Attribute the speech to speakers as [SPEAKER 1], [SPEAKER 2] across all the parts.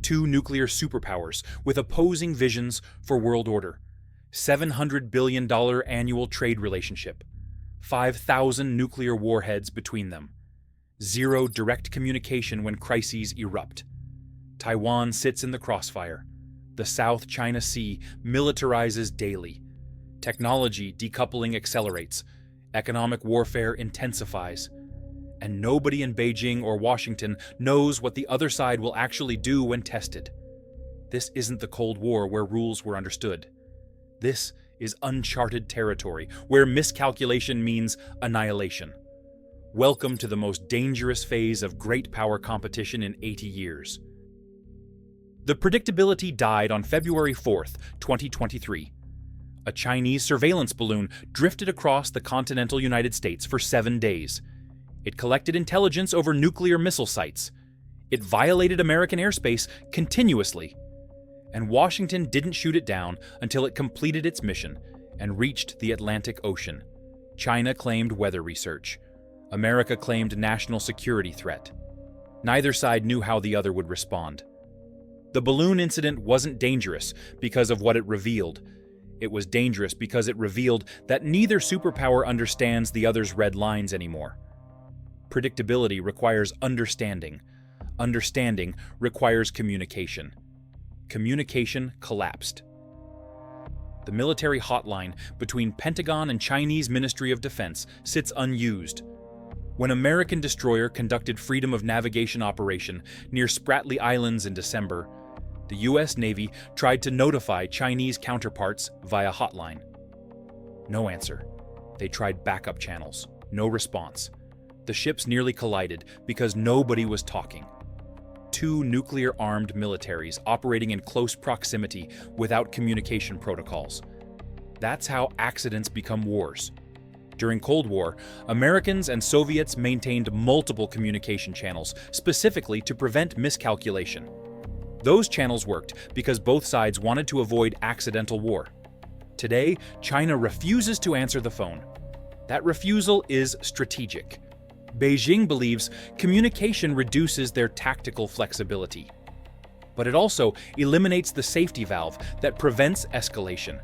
[SPEAKER 1] two nuclear superpowers with opposing visions for world order. $700 billion annual trade relationship. 5,000 nuclear warheads between them. Zero direct communication when crises erupt. Taiwan sits in the crossfire. The South China Sea militarizes daily. Technology decoupling accelerates. Economic warfare intensifies. And nobody in Beijing or Washington knows what the other side will actually do when tested. This isn't the Cold War where rules were understood. This is uncharted territory where miscalculation means annihilation. Welcome to the most dangerous phase of great power competition in 80 years. The Predictability died on February 4th, 2023. A Chinese surveillance balloon drifted across the continental United States for 7 days. It collected intelligence over nuclear missile sites. It violated American airspace continuously. And Washington didn't shoot it down until it completed its mission and reached the Atlantic Ocean. China claimed weather research. America claimed national security threat. Neither side knew how the other would respond. The balloon incident wasn't dangerous because of what it revealed. It was dangerous because it revealed that neither superpower understands the other's red lines anymore. Predictability requires understanding. Understanding requires communication. Communication collapsed. The military hotline between Pentagon and Chinese Ministry of Defense sits unused. When American destroyer conducted freedom of navigation operation near Spratly Islands in December, the U.S. Navy tried to notify Chinese counterparts via hotline. No answer. They tried backup channels. No response. The ships nearly collided because nobody was talking. Two nuclear-armed militaries operating in close proximity without communication protocols. That's how accidents become wars. During Cold War, Americans and Soviets maintained multiple communication channels, specifically to prevent miscalculation. Those channels worked because both sides wanted to avoid accidental war. Today, China refuses to answer the phone. That refusal is strategic. Beijing believes communication reduces their tactical flexibility. But it also eliminates the safety valve that prevents escalation.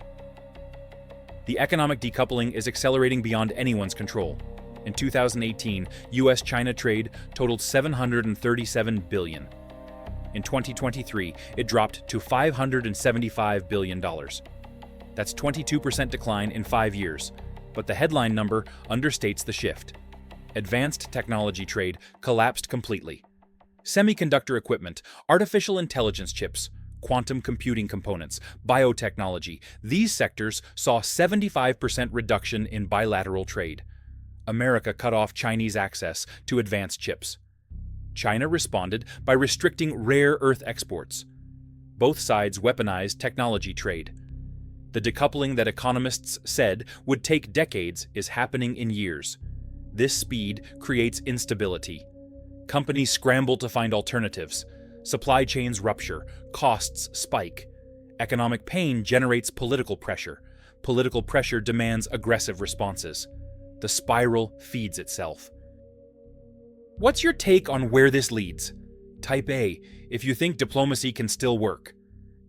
[SPEAKER 1] The economic decoupling is accelerating beyond anyone's control. In 2018, US-China trade totaled $737 billion. In 2023, it dropped to $575 billion. That's 22% decline in 5 years, but the headline number understates the shift. Advanced technology trade collapsed completely. Semiconductor equipment, artificial intelligence chips, quantum computing components, biotechnology, these sectors saw 75% reduction in bilateral trade. America cut off Chinese access to advanced chips. China responded by restricting rare earth exports. Both sides weaponized technology trade. The decoupling that economists said would take decades is happening in years. This speed creates instability. Companies scramble to find alternatives. Supply chains rupture. Costs spike. Economic pain generates political pressure. Political pressure demands aggressive responses. The spiral feeds itself. What's your take on where this leads? Type A, if you think diplomacy can still work.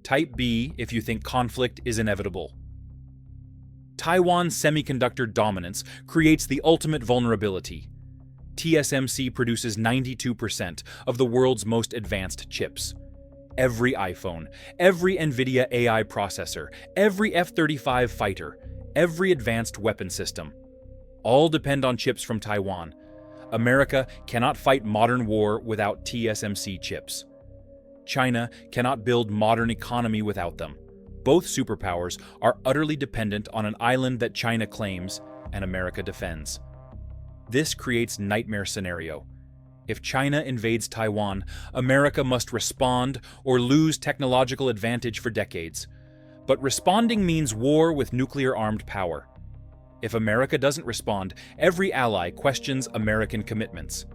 [SPEAKER 1] Type B, if you think conflict is inevitable. Taiwan's semiconductor dominance creates the ultimate vulnerability. TSMC produces 92% of the world's most advanced chips. Every iPhone, every NVIDIA AI processor, every F-35 fighter, every advanced weapon system, all depend on chips from Taiwan. America cannot fight modern war without TSMC chips. China cannot build modern economy without them. Both superpowers are utterly dependent on an island that China claims and America defends. This creates nightmare scenario. If China invades Taiwan, America must respond or lose technological advantage for decades. But responding means war with nuclear-armed power. If America doesn't respond, every ally questions American commitments.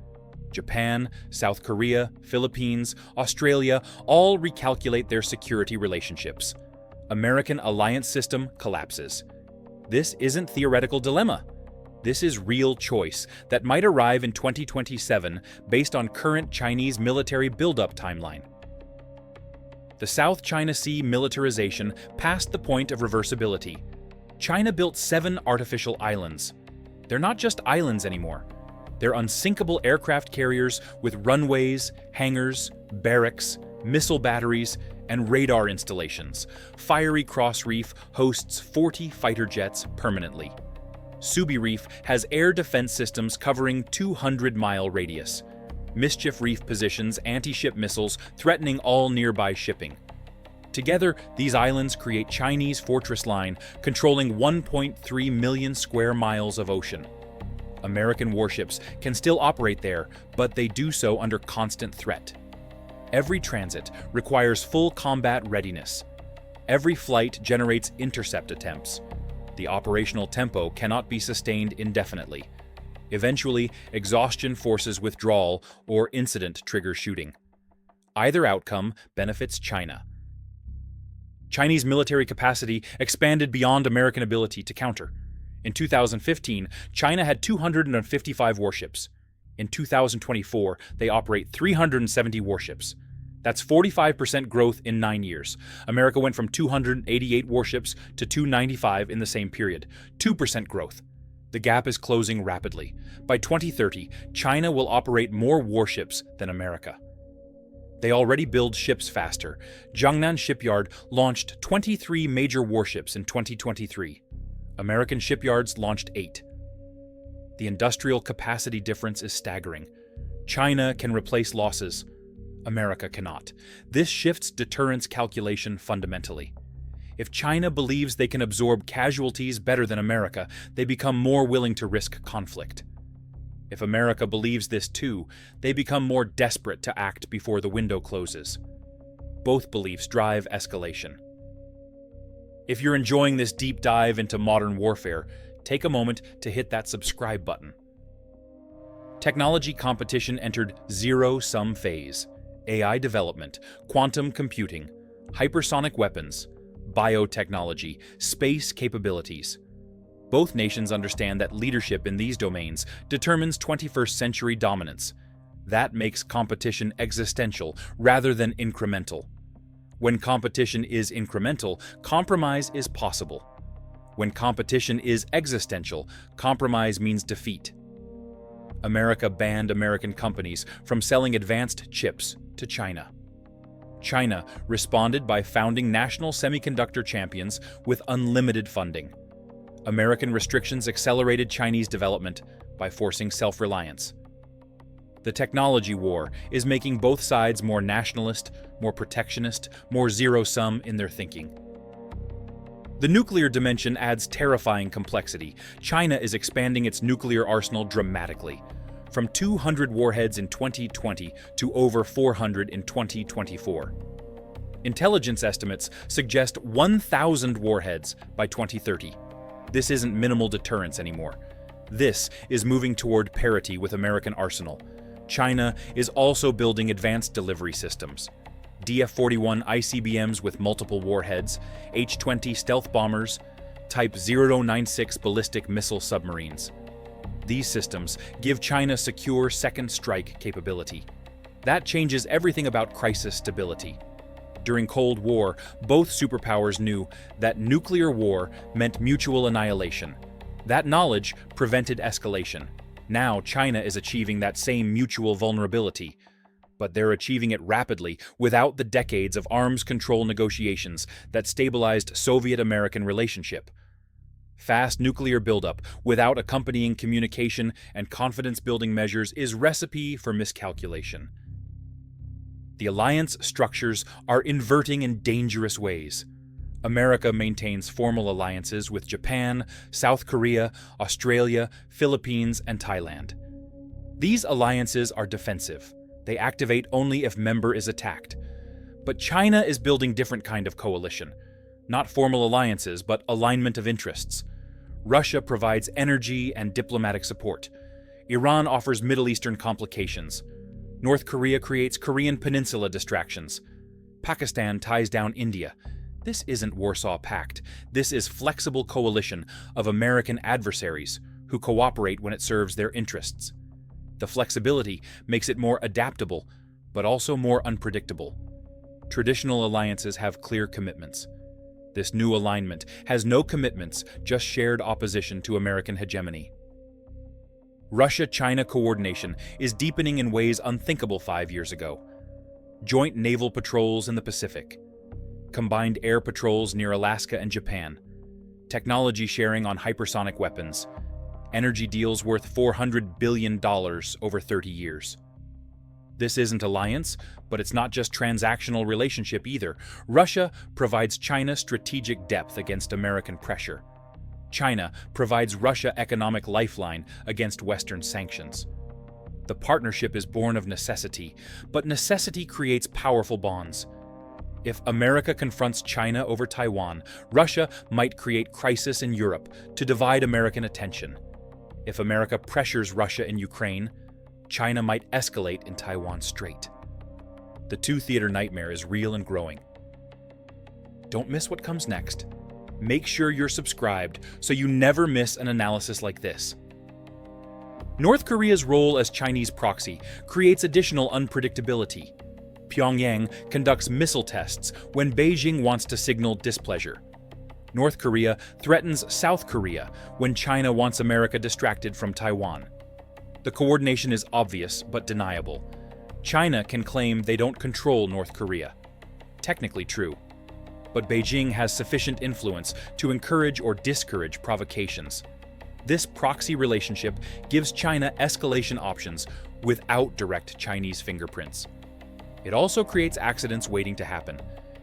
[SPEAKER 1] Japan, South Korea, Philippines, Australia all recalculate their security relationships. American alliance system collapses. This isn't theoretical dilemma. This is real choice that might arrive in 2027 based on current Chinese military buildup timeline. The South China Sea militarization passed the point of reversibility. China built 7 artificial islands. They're not just islands anymore. They're unsinkable aircraft carriers with runways, hangars, barracks, missile batteries, and radar installations. Fiery Cross Reef hosts 40 fighter jets permanently. Subi Reef has air defense systems covering 200-mile radius. Mischief Reef positions anti-ship missiles threatening all nearby shipping. Together, these islands create Chinese fortress line controlling 1.3 million square miles of ocean. American warships can still operate there, but they do so under constant threat. Every transit requires full combat readiness. Every flight generates intercept attempts. The operational tempo cannot be sustained indefinitely. Eventually, exhaustion forces withdrawal or incident triggers shooting. Either outcome benefits China. Chinese military capacity expanded beyond American ability to counter. In 2015, China had 255 warships. In 2024, they operate 370 warships. That's 45% growth in 9 years. America went from 288 warships to 295 in the same period. 2% growth. The gap is closing rapidly. By 2030, China will operate more warships than America. They already build ships faster. Jiangnan Shipyard launched 23 major warships in 2023. American shipyards launched 8. The industrial capacity difference is staggering. China can replace losses. America cannot. This shifts deterrence calculation fundamentally. If China believes they can absorb casualties better than America, they become more willing to risk conflict. If America believes this too, they become more desperate to act before the window closes. Both beliefs drive escalation. If you're enjoying this deep dive into modern warfare, take a moment to hit that subscribe button. Technology competition entered zero-sum phase. AI development, quantum computing, hypersonic weapons, biotechnology, space capabilities. Both nations understand that leadership in these domains determines 21st century dominance. That makes competition existential rather than incremental. When competition is incremental, compromise is possible. When competition is existential, compromise means defeat. America banned American companies from selling advanced chips to China. China responded by founding national semiconductor champions with unlimited funding. American restrictions accelerated Chinese development by forcing self-reliance. The technology war is making both sides more nationalist, more protectionist, more zero-sum in their thinking. The nuclear dimension adds terrifying complexity. China is expanding its nuclear arsenal dramatically, from 200 warheads in 2020 to over 400 in 2024. Intelligence estimates suggest 1,000 warheads by 2030. This isn't minimal deterrence anymore. This is moving toward parity with American arsenal. China is also building advanced delivery systems. DF-41 ICBMs with multiple warheads, H-20 stealth bombers, Type 096 ballistic missile submarines. These systems give China secure second strike capability. That changes everything about crisis stability. During Cold War, both superpowers knew that nuclear war meant mutual annihilation. That knowledge prevented escalation. Now China is achieving that same mutual vulnerability. But they're achieving it rapidly without the decades of arms control negotiations that stabilized Soviet-American relationship. Fast nuclear buildup without accompanying communication and confidence-building measures is recipe for miscalculation. The alliance structures are inverting in dangerous ways. America maintains formal alliances with Japan, South Korea, Australia, Philippines, and Thailand. These alliances are defensive. They activate only if member is attacked. But China is building different kind of coalition. Not formal alliances, but alignment of interests. Russia provides energy and diplomatic support. Iran offers Middle Eastern complications. North Korea creates Korean Peninsula distractions. Pakistan ties down India. This isn't Warsaw Pact. This is flexible coalition of American adversaries who cooperate when it serves their interests. The flexibility makes it more adaptable, but also more unpredictable. Traditional alliances have clear commitments. This new alignment has no commitments, just shared opposition to American hegemony. Russia-China coordination is deepening in ways unthinkable 5 years ago. Joint naval patrols in the Pacific, combined air patrols near Alaska and Japan, technology sharing on hypersonic weapons, energy deals worth $400 billion over 30 years. This isn't alliance, but it's not just transactional relationship either. Russia provides China strategic depth against American pressure. China provides Russia economic lifeline against Western sanctions. The partnership is born of necessity, but necessity creates powerful bonds. If America confronts China over Taiwan, Russia might create crisis in Europe to divide American attention. If America pressures Russia in Ukraine, China might escalate in Taiwan Strait. The two-theater nightmare is real and growing. Don't miss what comes next. Make sure you're subscribed so you never miss an analysis like this. North Korea's role as Chinese proxy creates additional unpredictability. Pyongyang conducts missile tests when Beijing wants to signal displeasure. North Korea threatens South Korea when China wants America distracted from Taiwan. The coordination is obvious but deniable. China can claim they don't control North Korea. Technically true. But Beijing has sufficient influence to encourage or discourage provocations. This proxy relationship gives China escalation options without direct Chinese fingerprints. It also creates accidents waiting to happen.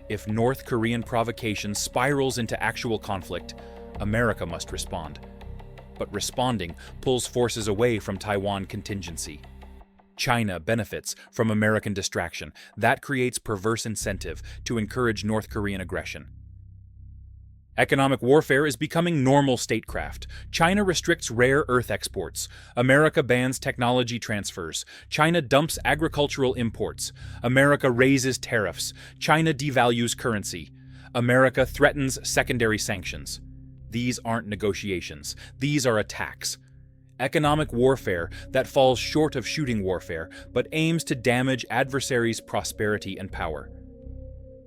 [SPEAKER 1] If North Korean provocation spirals into actual conflict, America must respond. But responding pulls forces away from Taiwan contingency. China benefits from American distraction. That creates perverse incentive to encourage North Korean aggression. Economic warfare is becoming normal statecraft. China restricts rare earth exports. America bans technology transfers. China dumps agricultural imports. America raises tariffs. China devalues currency. America threatens secondary sanctions. These aren't negotiations. These are attacks. Economic warfare that falls short of shooting warfare, but aims to damage adversaries' prosperity and power.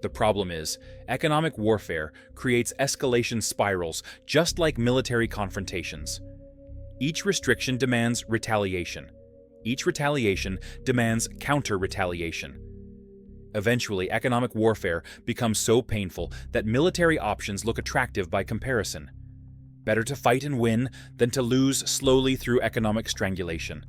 [SPEAKER 1] The problem is, economic warfare creates escalation spirals just like military confrontations. Each restriction demands retaliation. Each retaliation demands counter-retaliation. Eventually, economic warfare becomes so painful that military options look attractive by comparison. Better to fight and win than to lose slowly through economic strangulation.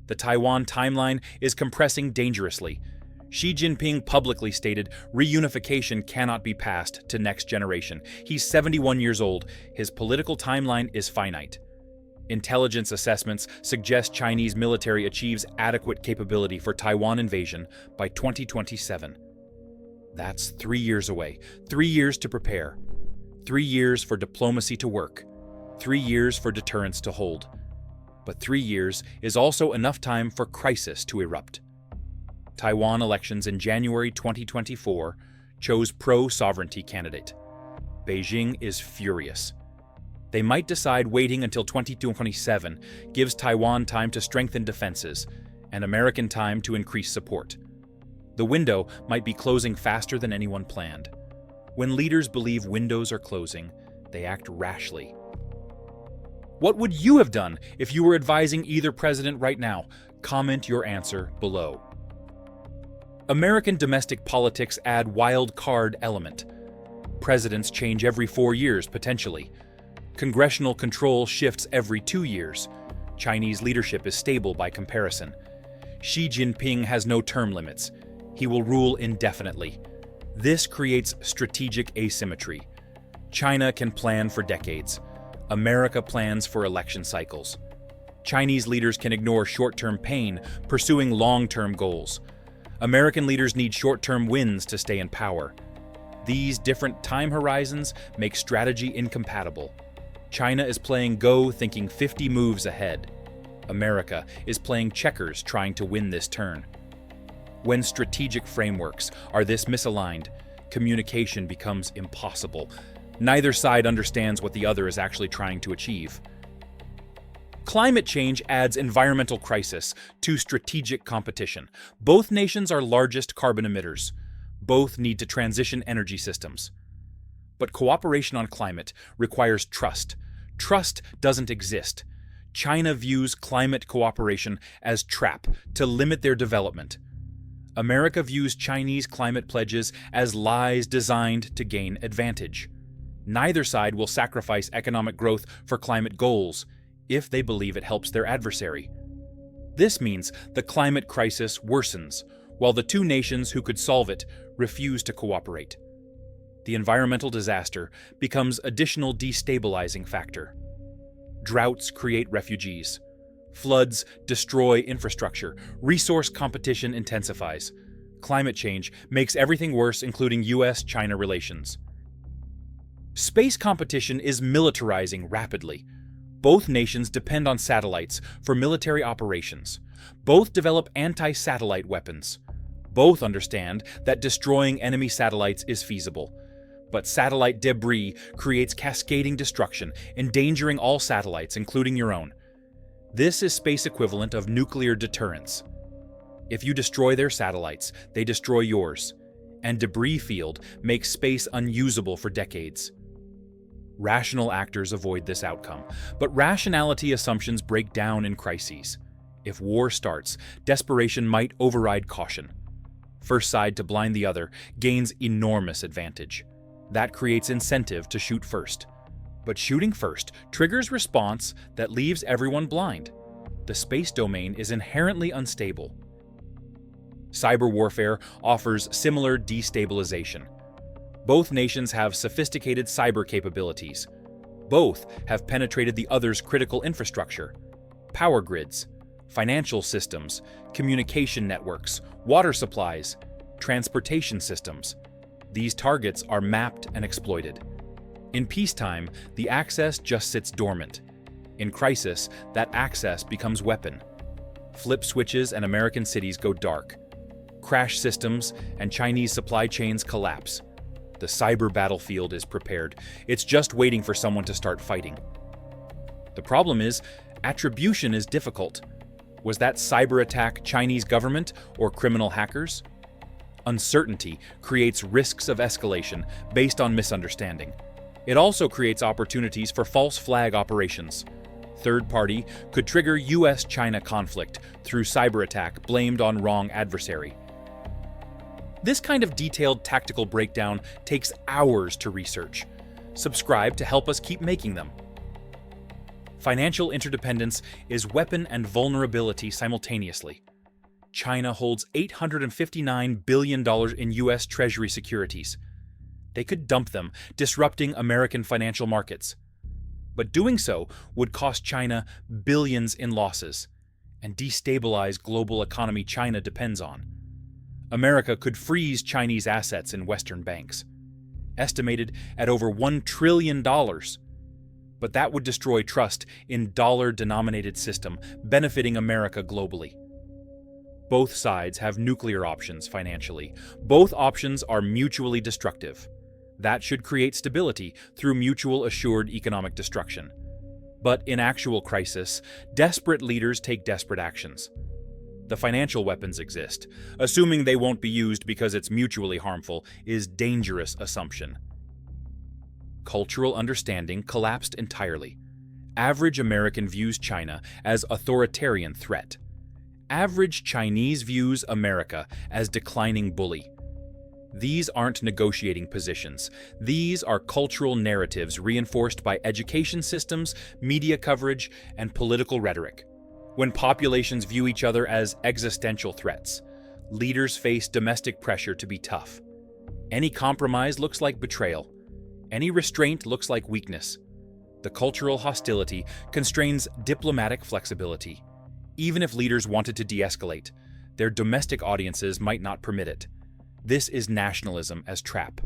[SPEAKER 1] The Taiwan timeline is compressing dangerously. Xi Jinping publicly stated reunification cannot be passed to next generation. He's 71 years old. His political timeline is finite. Intelligence assessments suggest Chinese military achieves adequate capability for Taiwan invasion by 2027. That's 3 years away. 3 years to prepare. 3 years for diplomacy to work. 3 years for deterrence to hold. But 3 years is also enough time for crisis to erupt. Taiwan elections in January 2024 chose pro-sovereignty candidate. Beijing is furious. They might decide waiting until 2027 gives Taiwan time to strengthen defenses and American time to increase support. The window might be closing faster than anyone planned. When leaders believe windows are closing, they act rashly. What would you have done if you were advising either president right now? Comment your answer below. American domestic politics add wild card element. Presidents change every 4 years, potentially. Congressional control shifts every 2 years. Chinese leadership is stable by comparison. Xi Jinping has no term limits. He will rule indefinitely. This creates strategic asymmetry. China can plan for decades. America plans for election cycles. Chinese leaders can ignore short-term pain, pursuing long-term goals. American leaders need short-term wins to stay in power. These different time horizons make strategy incompatible. China is playing Go, thinking 50 moves ahead. America is playing checkers, trying to win this turn. When strategic frameworks are this misaligned, communication becomes impossible. Neither side understands what the other is actually trying to achieve. Climate change adds environmental crisis to strategic competition. Both nations are largest carbon emitters. Both need to transition energy systems. But cooperation on climate requires trust. Trust doesn't exist. China views climate cooperation as trap to limit their development. America views Chinese climate pledges as lies designed to gain advantage. Neither side will sacrifice economic growth for climate goals if they believe it helps their adversary. This means the climate crisis worsens, while the two nations who could solve it refuse to cooperate. The environmental disaster becomes additional destabilizing factor. Droughts create refugees. Floods destroy infrastructure. Resource competition intensifies. Climate change makes everything worse, including US-China relations. Space competition is militarizing rapidly. Both nations depend on satellites for military operations. Both develop anti-satellite weapons. Both understand that destroying enemy satellites is feasible. But satellite debris creates cascading destruction, endangering all satellites, including your own. This is space equivalent of nuclear deterrence. If you destroy their satellites, they destroy yours, and debris field makes space unusable for decades. Rational actors avoid this outcome, but rationality assumptions break down in crises. If war starts, desperation might override caution. First side to blind the other gains enormous advantage. That creates incentive to shoot first. But shooting first triggers response that leaves everyone blind. The space domain is inherently unstable. Cyber warfare offers similar destabilization. Both nations have sophisticated cyber capabilities. Both have penetrated the other's critical infrastructure, power grids, financial systems, communication networks, water supplies, transportation systems. These targets are mapped and exploited. In peacetime, the access just sits dormant. In crisis, that access becomes weapon. Flip switches and American cities go dark. Crash systems and Chinese supply chains collapse. The cyber battlefield is prepared. It's just waiting for someone to start fighting. The problem is, attribution is difficult. Was that cyber attack Chinese government or criminal hackers? Uncertainty creates risks of escalation based on misunderstanding. It also creates opportunities for false flag operations. Third party could trigger US-China conflict through cyber attack blamed on wrong adversary. This kind of detailed tactical breakdown takes hours to research. Subscribe to help us keep making them. Financial interdependence is weapon and vulnerability simultaneously. China holds $859 billion in US Treasury securities. They could dump them, disrupting American financial markets. But doing so would cost China billions in losses and destabilize global economy China depends on. America could freeze Chinese assets in Western banks, estimated at over $1 trillion. But that would destroy trust in dollar-denominated system, benefiting America globally. Both sides have nuclear options financially. Both options are mutually destructive. That should create stability through mutual assured economic destruction. But in actual crisis, desperate leaders take desperate actions. The financial weapons exist. Assuming they won't be used because it's mutually harmful is dangerous assumption. Cultural understanding collapsed entirely. Average American views China as authoritarian threat. Average Chinese views America as declining bully. These aren't negotiating positions. These are cultural narratives reinforced by education systems, media coverage, and political rhetoric. When populations view each other as existential threats, leaders face domestic pressure to be tough. Any compromise looks like betrayal. Any restraint looks like weakness. The cultural hostility constrains diplomatic flexibility. Even if leaders wanted to de-escalate, their domestic audiences might not permit it. This is nationalism as trap.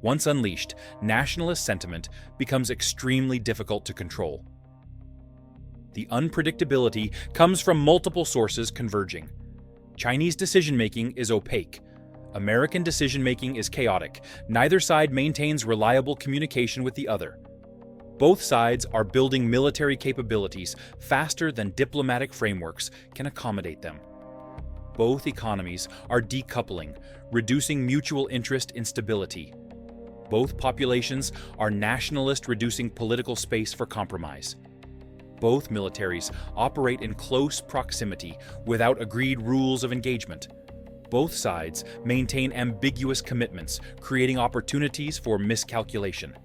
[SPEAKER 1] Once unleashed, nationalist sentiment becomes extremely difficult to control. The unpredictability comes from multiple sources converging. Chinese decision-making is opaque. American decision-making is chaotic. Neither side maintains reliable communication with the other. Both sides are building military capabilities faster than diplomatic frameworks can accommodate them. Both economies are decoupling, reducing mutual interest instability. Both populations are nationalist, reducing political space for compromise. Both militaries operate in close proximity without agreed rules of engagement. Both sides maintain ambiguous commitments, creating opportunities for miscalculation.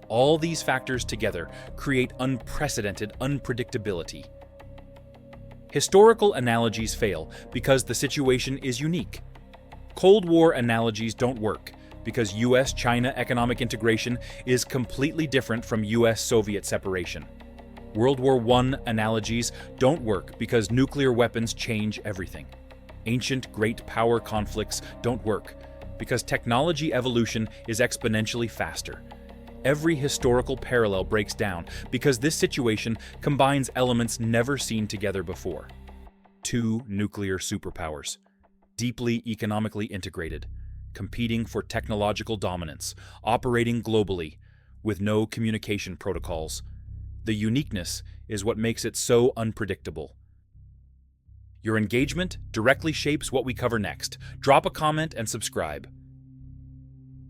[SPEAKER 1] All these factors together create unprecedented unpredictability. Historical analogies fail because the situation is unique. Cold War analogies don't work because US-China economic integration is completely different from US-Soviet separation. World War I analogies don't work because nuclear weapons change everything. Ancient great power conflicts don't work because technology evolution is exponentially faster. Every historical parallel breaks down because this situation combines elements never seen together before. Two nuclear superpowers, deeply economically integrated, competing for technological dominance, operating globally, with no communication protocols. The uniqueness is what makes it so unpredictable. Your engagement directly shapes what we cover next. Drop a comment and subscribe.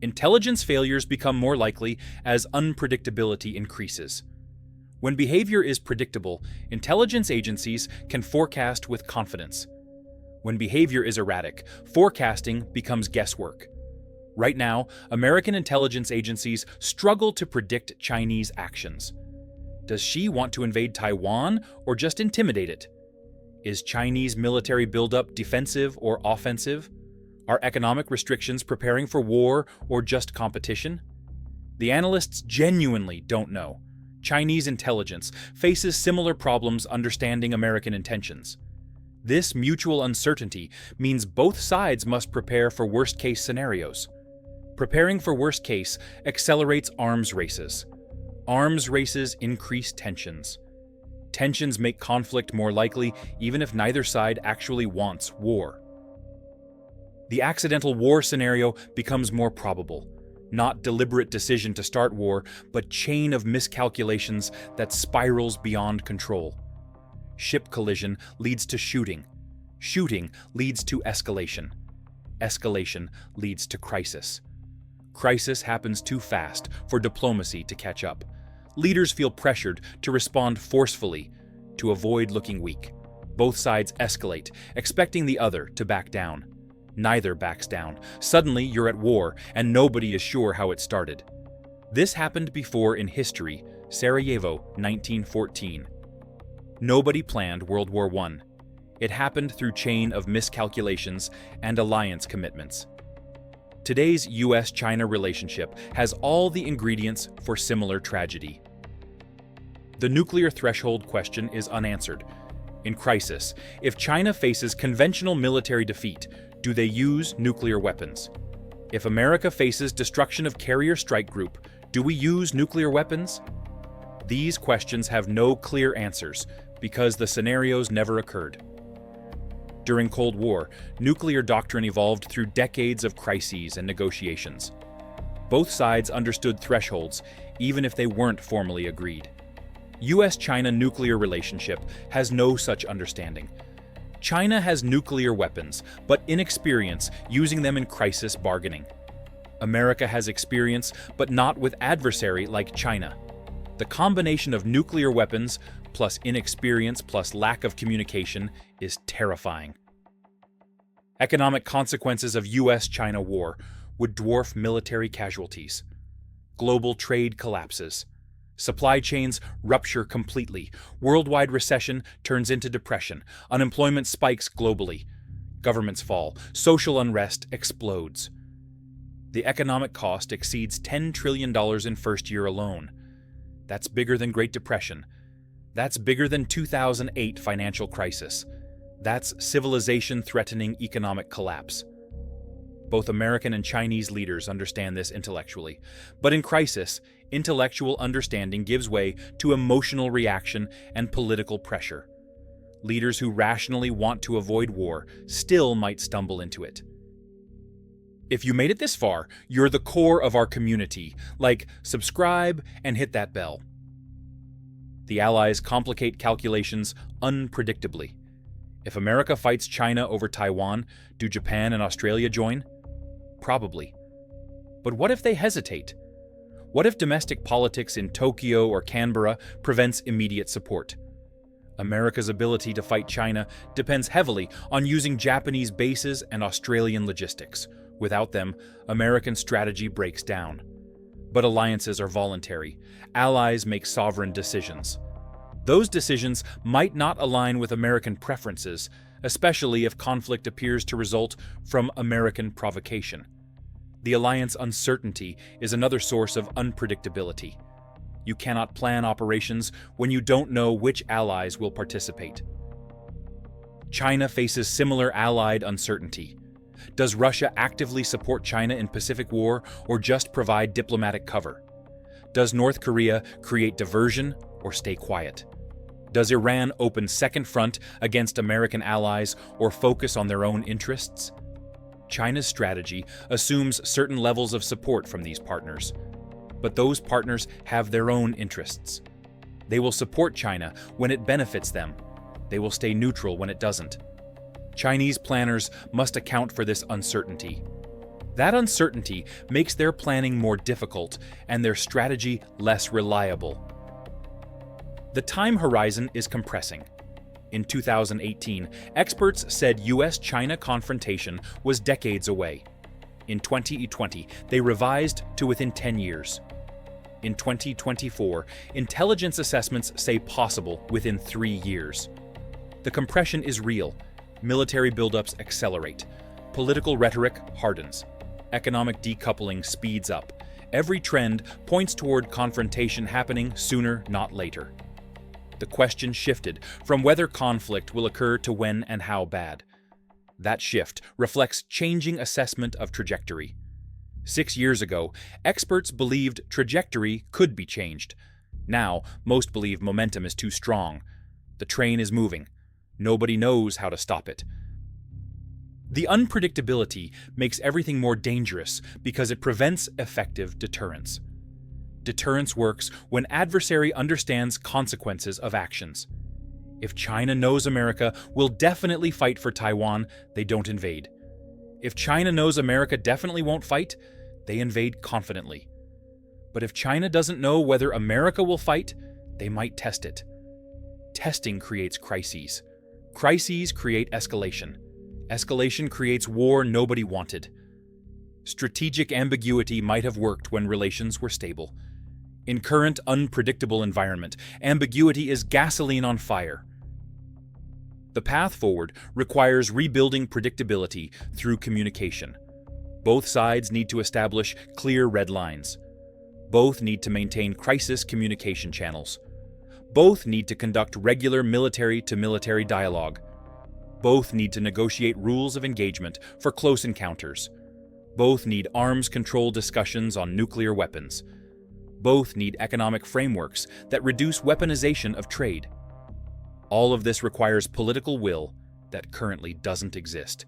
[SPEAKER 1] Intelligence failures become more likely as unpredictability increases. When behavior is predictable, intelligence agencies can forecast with confidence. When behavior is erratic, forecasting becomes guesswork. Right now, American intelligence agencies struggle to predict Chinese actions. Does Xi want to invade Taiwan or just intimidate it? Is Chinese military buildup defensive or offensive? Are economic restrictions preparing for war or just competition? The analysts genuinely don't know. Chinese intelligence faces similar problems understanding American intentions. This mutual uncertainty means both sides must prepare for worst-case scenarios. Preparing for worst case accelerates arms races. Arms races increase tensions. Tensions make conflict more likely even if neither side actually wants war. The accidental war scenario becomes more probable. Not deliberate decision to start war, but chain of miscalculations that spirals beyond control. Ship collision leads to shooting. Shooting leads to escalation. Escalation leads to crisis. Crisis happens too fast for diplomacy to catch up. Leaders feel pressured to respond forcefully to avoid looking weak. Both sides escalate, expecting the other to back down. Neither backs down. Suddenly, you're at war, and nobody is sure how it started. This happened before in history, Sarajevo, 1914. Nobody planned World War I. It happened through chain of miscalculations and alliance commitments. Today's US-China relationship has all the ingredients for similar tragedy. The nuclear threshold question is unanswered. In crisis, if China faces conventional military defeat, do they use nuclear weapons? If America faces destruction of carrier strike group, do we use nuclear weapons? These questions have no clear answers because the scenarios never occurred. During Cold War, nuclear doctrine evolved through decades of crises and negotiations. Both sides understood thresholds, even if they weren't formally agreed. US-China nuclear relationship has no such understanding. China has nuclear weapons, but inexperience using them in crisis bargaining. America has experience, but not with adversary like China. The combination of nuclear weapons plus inexperience plus lack of communication is terrifying. Economic consequences of US-China war would dwarf military casualties. Global trade collapses. Supply chains rupture completely. Worldwide recession turns into depression. Unemployment spikes globally. Governments fall. Social unrest explodes. The economic cost exceeds $10 trillion in first year alone. That's bigger than Great Depression. That's bigger than 2008 financial crisis. That's civilization-threatening economic collapse. Both American and Chinese leaders understand this intellectually. But in crisis, intellectual understanding gives way to emotional reaction and political pressure. Leaders who rationally want to avoid war still might stumble into it. If you made it this far, you're the core of our community. Like, subscribe and hit that bell. The Allies complicate calculations unpredictably. If America fights China over Taiwan, do Japan and Australia join? Probably. But what if they hesitate? What if domestic politics in Tokyo or Canberra prevents immediate support? America's ability to fight China depends heavily on using Japanese bases and Australian logistics. Without them, American strategy breaks down. But alliances are voluntary. Allies make sovereign decisions. Those decisions might not align with American preferences, especially if conflict appears to result from American provocation. The alliance uncertainty is another source of unpredictability. You cannot plan operations when you don't know which allies will participate. China faces similar allied uncertainty. Does Russia actively support China in Pacific War or just provide diplomatic cover? Does North Korea create diversion or stay quiet? Does Iran open second front against American allies or focus on their own interests? China's strategy assumes certain levels of support from these partners. But those partners have their own interests. They will support China when it benefits them. They will stay neutral when it doesn't. Chinese planners must account for this uncertainty. That uncertainty makes their planning more difficult and their strategy less reliable. The time horizon is compressing. In 2018, experts said US-China confrontation was decades away. In 2020, they revised to within 10 years. In 2024, intelligence assessments say possible within 3 years. The compression is real. Military buildups accelerate. Political rhetoric hardens. Economic decoupling speeds up. Every trend points toward confrontation happening sooner, not later. The question shifted from whether conflict will occur to when and how bad. That shift reflects changing assessment of trajectory. 6 years ago, experts believed trajectory could be changed. Now, most believe momentum is too strong. The train is moving. Nobody knows how to stop it. The unpredictability makes everything more dangerous because it prevents effective deterrence. Deterrence works when adversary understands consequences of actions. If China knows America will definitely fight for Taiwan, they don't invade. If China knows America definitely won't fight, they invade confidently. But if China doesn't know whether America will fight, they might test it. Testing creates crises. Crises create escalation. Escalation creates war nobody wanted. Strategic ambiguity might have worked when relations were stable. In current unpredictable environment, ambiguity is gasoline on fire. The path forward requires rebuilding predictability through communication. Both sides need to establish clear red lines. Both need to maintain crisis communication channels. Both need to conduct regular military-to-military dialogue. Both need to negotiate rules of engagement for close encounters. Both need arms control discussions on nuclear weapons. Both need economic frameworks that reduce weaponization of trade. All of this requires political will that currently doesn't exist.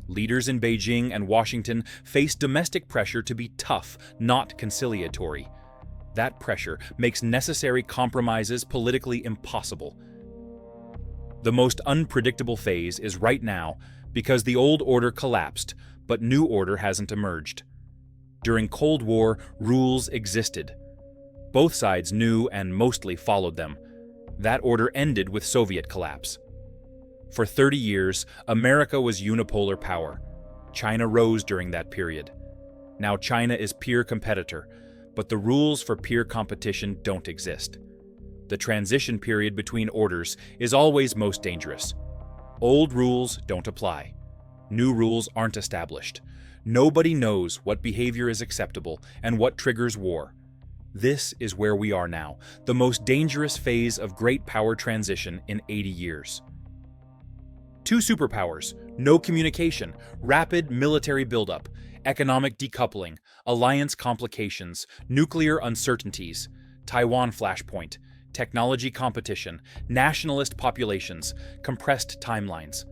[SPEAKER 1] Leaders in Beijing and Washington face domestic pressure to be tough, not conciliatory. That pressure makes necessary compromises politically impossible. The most unpredictable phase is right now because the old order collapsed, but new order hasn't emerged. During Cold War, rules existed. Both sides knew and mostly followed them. That order ended with Soviet collapse. For 30 years, America was unipolar power. China rose during that period. Now China is peer competitor, but the rules for peer competition don't exist. The transition period between orders is always most dangerous. Old rules don't apply. New rules aren't established. Nobody knows what behavior is acceptable and what triggers war. This is where we are now, the most dangerous phase of great power transition in 80 years. Two superpowers, no communication, rapid military buildup, economic decoupling, alliance complications, nuclear uncertainties, Taiwan flashpoint, technology competition, nationalist populations, compressed timelines.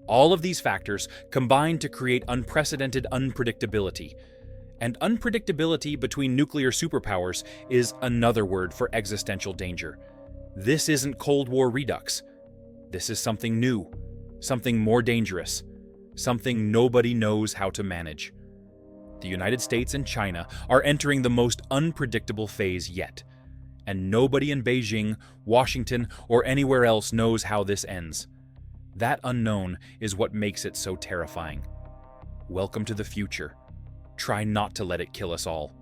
[SPEAKER 1] All of these factors combine to create unprecedented unpredictability. And unpredictability between nuclear superpowers is another word for existential danger. This isn't Cold War redux. This is something new. something more dangerous, something nobody knows how to manage. The United States and China are entering the most unpredictable phase yet, and nobody in Beijing, Washington, or anywhere else knows how this ends. That unknown is what makes it so terrifying. Welcome to the future. Try not to let it kill us all.